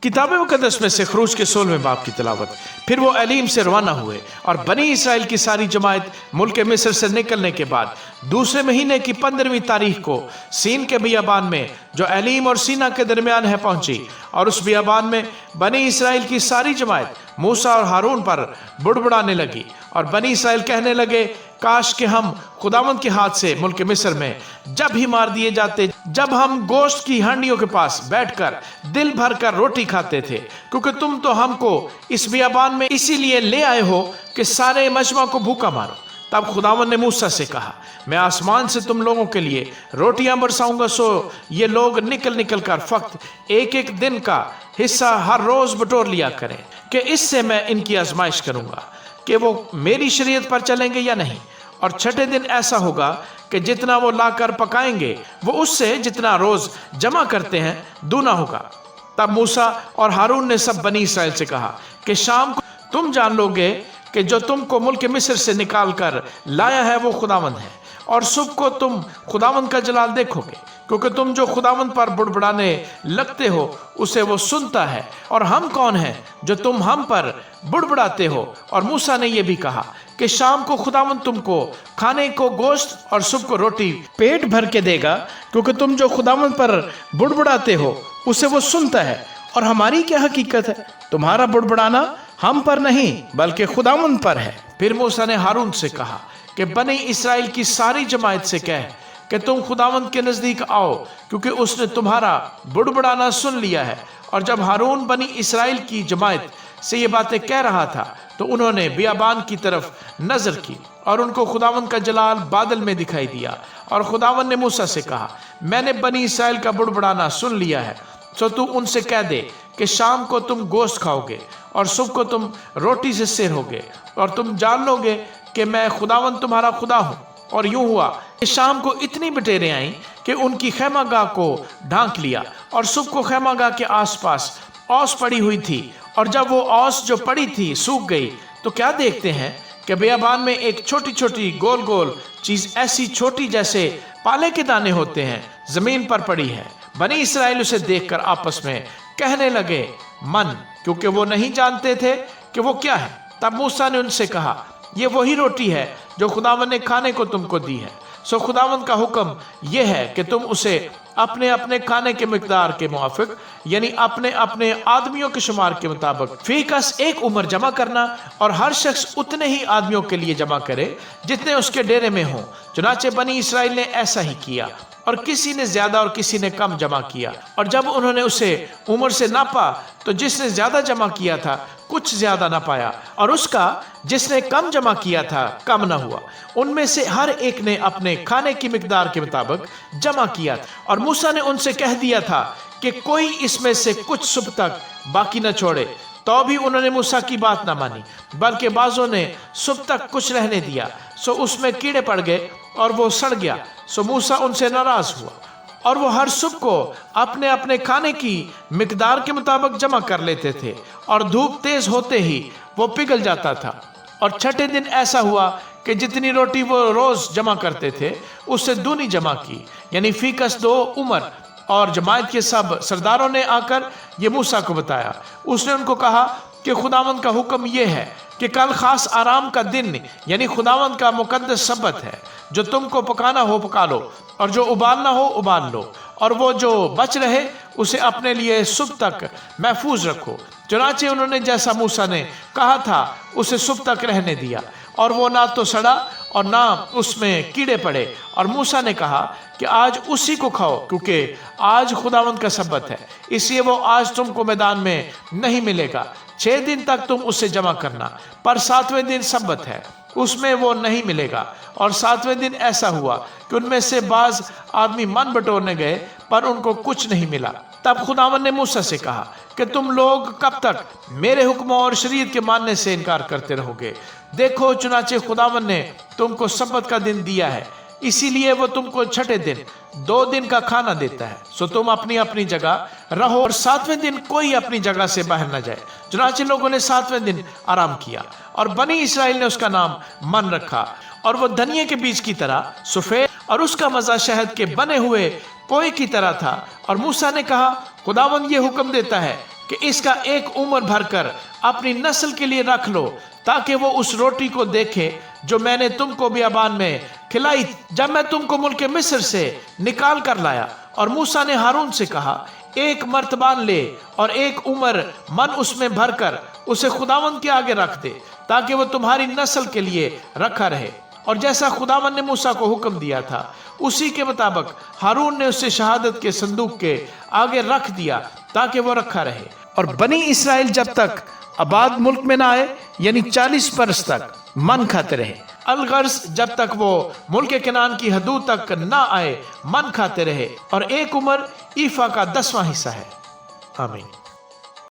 किताब मुकद्दस में से खरूज के 16वें बाब की तिलावत। फिर वो एलीम से रवाना हुए और बनी इसराइल की सारी जमात मुल्क मिस्र से निकलने के बाद दूसरे महीने की 15वीं तारीख को सीन के बियाबान में जो एलीम और सीना के दरमियान है पहुंची। और उस बियाबान में बनी इसराइल की सारी जमात मूसा और हारून पर बुड़बुड़ाने लगी और बनी इसराइल कहने लगे, काश कि हम खुदावंद के हाथ से मुल्क मिस्र में जब ही मार दिए जाते, जब हम गोश्त की हांडियों के पास बैठकर दिल भर कर रोटी खाते थे, क्योंकि तुम तो हमको इस बियाबान में इसीलिए ले आए हो कि सारे मजमा को भूखा मारो। तब खुदावंद ने मूसा से कहा, मैं आसमान से तुम लोगों के लिए रोटियां बरसाऊंगा, सो ये लोग निकल निकल कर फक्त एक एक दिन का हिस्सा हर रोज बटोर लिया करें, कि इससे मैं इनकी आजमाइश करूंगा कि वो मेरी शरीयत पर चलेंगे या नहीं। और छठे दिन ऐसा होगा कि जितना वो लाकर पकाएंगे वो उससे जितना रोज जमा करते हैं दूना होगा। तब मूसा और हारून ने सब बनी इसराइल से कहा कि शाम को तुम जान लोगे कि जो तुमको मुल्क मिस्र से निकाल कर लाया है वो खुदावंद है, और सुबह को तुम खुदावंद का जलाल देखोगे, क्योंकि तुम जो खुदावंद पर बुड़बुड़ाने लगते हो उसे वो सुनता है। और हम कौन हैं जो तुम हम पर बुड़बुड़ाते हो? और मूसा ने यह भी कहा कि शाम को खुदावंद तुमको खाने को गोश्त और सुबह को रोटी पेट भर के देगा, क्योंकि तुम जो खुदावंद पर बुड़बुड़ाते हो उसे वो सुनता है। और हमारी क्या हकीकत है? तुम्हारा बुड़बुड़ाना हम पर नहीं बल्कि खुदावंद पर है। फिर मूसा ने हारून से कहा कि बनी इसराइल की सारी जमात से कह कि तुम खुदावंद के नजदीक आओ, क्योंकि उसने तुम्हारा बुड़बुड़ाना सुन लिया है। और जब हारून बनी इसराइल की जमात से ये बातें कह रहा था तो उन्होंने बियाबान की तरफ नजर की और उनको खुदावंद का जलाल बादल में दिखाई दिया। और खुदावंद ने मूसा से कहा, मैंने बनी इसराइल का बुड़बुड़ाना सुन लिया है, तो तू उनसे कह दे कि शाम को तुम गोश्त खाओगे और सुबह को तुम रोटी से सेर होगे, और तुम जान लोगे कि मैं खुदावंद तुम्हारा खुदा हूँ। और यूं हुआ कि शाम को इतनी बटेरें आईं कि उनकी खैमागाह को ढांक लिया, और सुबह को खैमागाह के आसपास औस पड़ी हुई थी। और जब वो औस जो पड़ी थी सूख गई तो क्या देखते हैं कि बियाबान में एक छोटी छोटी गोल गोल चीज, ऐसी छोटी जैसे पाले के दाने होते हैं, जमीन पर पड़ी है। बनी इसराइल उसे देखकर आपस में कहने लगे मन, क्योंकि वो नहीं जानते थे कि वो क्या है। तब मूसा ने उनसे कहा, ये वही रोटी है जो खुदावंद ने खाने को तुमको दी है। सो खुदावंद का हुक्म यह है कि तुम उसे अपने अपने खाने के मिकदार के मुआफिक, यानी अपने अपने आदमियों के शुमार के मुताबिक फीकस एक उम्र जमा करना, और हर शख्स उतने ही आदमियों के लिए जमा करे जितने उसके डेरे में हों। चुनाचे बनी इसराइल ने ऐसा ही किया, और किसी ने ज्यादा और किसी ने कम जमा किया। और जब उन्होंने उसे उम्र से नापा तो जिसने ज्यादा जमा किया था कुछ ज्यादा ना पाया, और उसका जिसने कम जमा किया था कम ना हुआ। उनमें से हर एक ने अपने खाने की मिकदार के मुताबिक जमा किया। और मूसा ने उनसे कह दिया था कि कोई इसमें से कुछ सुबह तक बाकी न छोड़े। तो भी उन्होंने मूसा की बात ना मानी, बल्कि बाजों ने सुबह तक कुछ रहने दिया, सो उसमें कीड़े पड़ गए और वो सड़ गया। सो मूसा उनसे नाराज हुआ, और वो हर सुबह को अपने अपने खाने की मिकदार के मुताबिक जमा कर लेते थे, और धूप तेज होते ही वो पिघल जाता था। और छठे दिन ऐसा हुआ कि जितनी रोटी वो रोज जमा करते थे उससे दूनी जमा की, यानी फीकस 2 उम्र। और जमात के सब सरदारों ने आकर ये मूसा को बताया। उसने उनको कहा कि खुदावंद का हुक्म यह है कि कल खास आराम का दिन, यानी खुदावंद का मुकद्दस सब्बत है। जो तुमको पकाना हो पका लो, और जो उबालना हो उबाल लो, और वो जो बच रहे उसे अपने लिए सुबह तक महफूज रखो। चुनाचे उन्होंने जैसा मूसा ने कहा था उसे सुबह तक रहने दिया, और वो ना तो सड़ा और ना उसमें कीड़े पड़े। और मूसा ने कहा कि आज उसी को खाओ, क्योंकि आज खुदावंद का सब्बत है, इसलिए वो आज तुमको मैदान में नहीं मिलेगा। 6 दिन तक तुम उसे जमा करना, पर 7वें दिन सब्बत है, उसमें वो नहीं मिलेगा। और 7वें दिन ऐसा हुआ कि उनमें से बाज आदमी मन बटोरने गए, पर उनको कुछ नहीं मिला। तब खुदावंद ने मूसा से कहा कि तुम लोग कब तक मेरे हुक्मों और शरीयत के मानने से इनकार करते रहोगे? देखो, चुनाचे खुदावंद ने तुमको सब्बत का दिन दिया है, इसीलिए वो तुमको छठे दिन 2 दिन का खाना देता है। सो तुम अपनी अपनी जगह रहो, और 7वें दिन कोई अपनी जगह से बाहर न जाए। चुनाचे लोगों ने 7वें दिन आराम किया, और बनी इसराइल ने उसका नाम मन रखा। और वो धनिये के बीज की तरह सफेद, और उसका मजा शहद के बने हुए पोए की तरह था। और मूसा ने कहा, खुदावंद ये हुक्म देता है کہ اس کا ایک عمر بھر کر اپنی نسل کے لیے رکھ لو، تاکہ وہ اس روٹی کو دیکھے جو میں نے تم کو بیابان میں کھلائی جب میں تم کو ملک مصر سے نکال کر لایا۔ اور موسیٰ نے ہارون سے کہا، ایک مرتبان لے اور ایک عمر من اس میں بھر کر اسے خداوند کے آگے رکھ دے، تاکہ وہ تمہاری نسل کے لیے رکھا رہے۔ اور جیسا خداوند نے موسیٰ کو حکم دیا تھا اسی کے مطابق ہارون نے اسے شہادت کے صندوق کے آگے رکھ دیا تاکہ وہ رکھا رہے۔ اور بنی اسرائیل جب تک آباد ملک میں نہ آئے، یعنی 40 برس تک من کھاتے رہے، الغرض جب تک وہ ملک کنعان کی حدود تک نہ آئے من کھاتے رہے، اور ایک عمر ایفا کا 10واں حصہ ہے۔ آمین۔